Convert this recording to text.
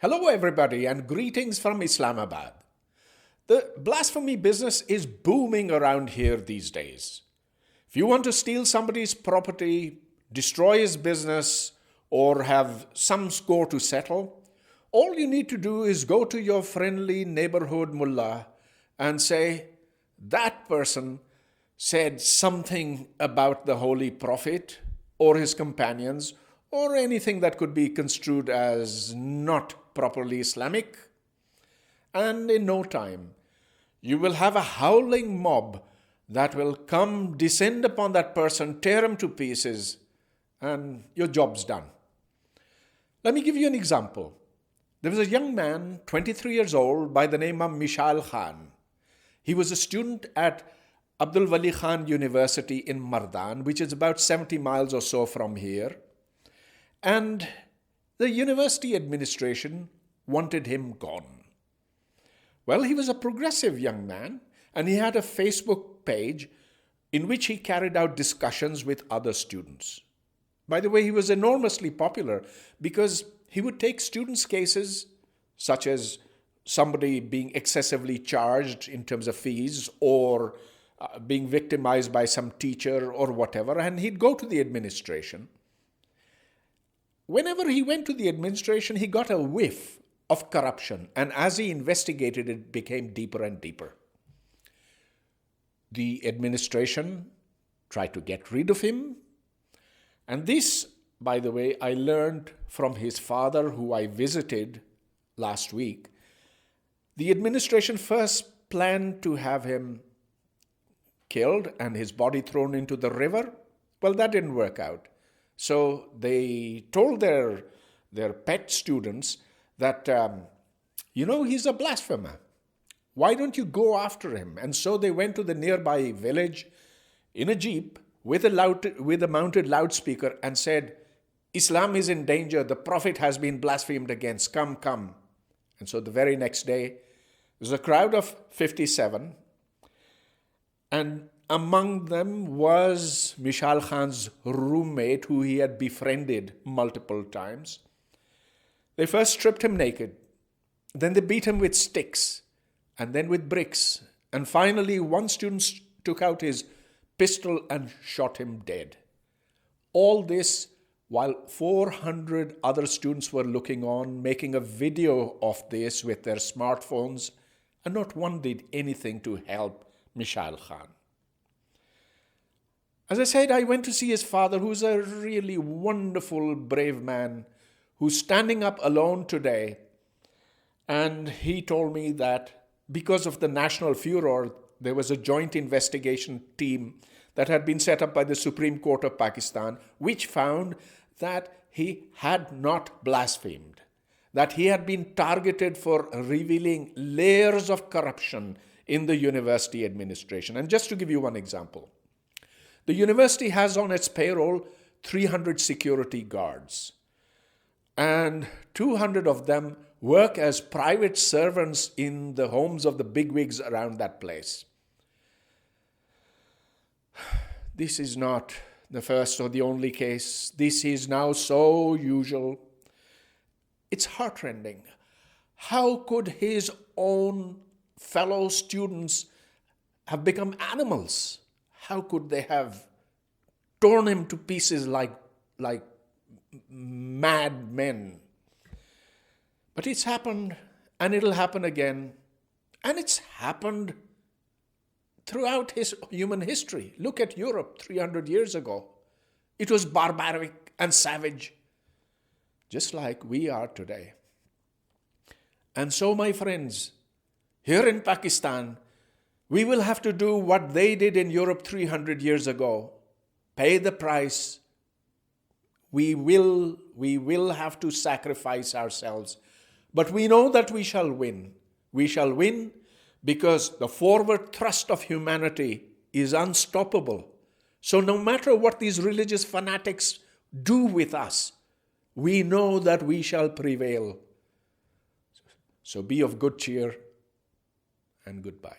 Hello everybody and greetings from Islamabad. The blasphemy business is booming around here these days. If you want to steal somebody's property, destroy his business, or have some score to settle, all you need to do is go to your friendly neighborhood mullah and say, that person said something about the Holy Prophet or his companions or anything that could be construed as not properly Islamic. And in no time, you will have a howling mob that will come, descend upon that person, tear him to pieces, and your job's done. Let me give you an example. There was a young man, 23 years old, by the name of Mashal Khan. He was a student at Abdul Wali Khan University in Mardan, which is about 70 miles or so from here. And the university administration wanted him gone. Well, he was a progressive young man, and he had a Facebook page in which he carried out discussions with other students. By the way, he was enormously popular because he would take students' cases, such as somebody being excessively charged in terms of fees or being victimized by some teacher or whatever, and he'd go to the administration. Whenever he went to the administration, he got a whiff of corruption, and as he investigated, it became deeper and deeper. The administration tried to get rid of him, and this, by the way, I learned from his father, who I visited last week. The administration first planned to have him killed and his body thrown into the river. Well, that didn't work out. So they told their pet students that, he's a blasphemer. Why don't you go after him? And so they went to the nearby village in a jeep with a mounted loudspeaker and said, Islam is in danger. The Prophet has been blasphemed against. Come, come. And so the very next day, there was a crowd of 57. And among them was Mashal Khan's roommate, who he had befriended multiple times. They first stripped him naked. Then they beat him with sticks and then with bricks. And finally, one student took out his pistol and shot him dead. All this while 400 other students were looking on, making a video of this with their smartphones, and not one did anything to help Mashal Khan. As I said, I went to see his father, who's a really wonderful, brave man, who's standing up alone today. And he told me that because of the national furor, there was a joint investigation team that had been set up by the Supreme Court of Pakistan, which found that he had not blasphemed, that he had been targeted for revealing layers of corruption in the university administration. And just to give you one example, the university has on its payroll 300 security guards, and 200 of them work as private servants in the homes of the bigwigs around that place. This is not the first or the only case. This is now so usual. It's heartrending. How could his own fellow students have become animals? How could they have torn him to pieces like mad men? But it's happened, and it'll happen again. And it's happened throughout human history. Look at Europe 300 years ago. It was barbaric and savage, just like we are today. And so, my friends, here in Pakistan, we will have to do what they did in Europe 300 years ago. Pay the price. We will have to sacrifice ourselves. But we know that we shall win. We shall win because the forward thrust of humanity is unstoppable. So no matter what these religious fanatics do with us, we know that we shall prevail. So be of good cheer and goodbye.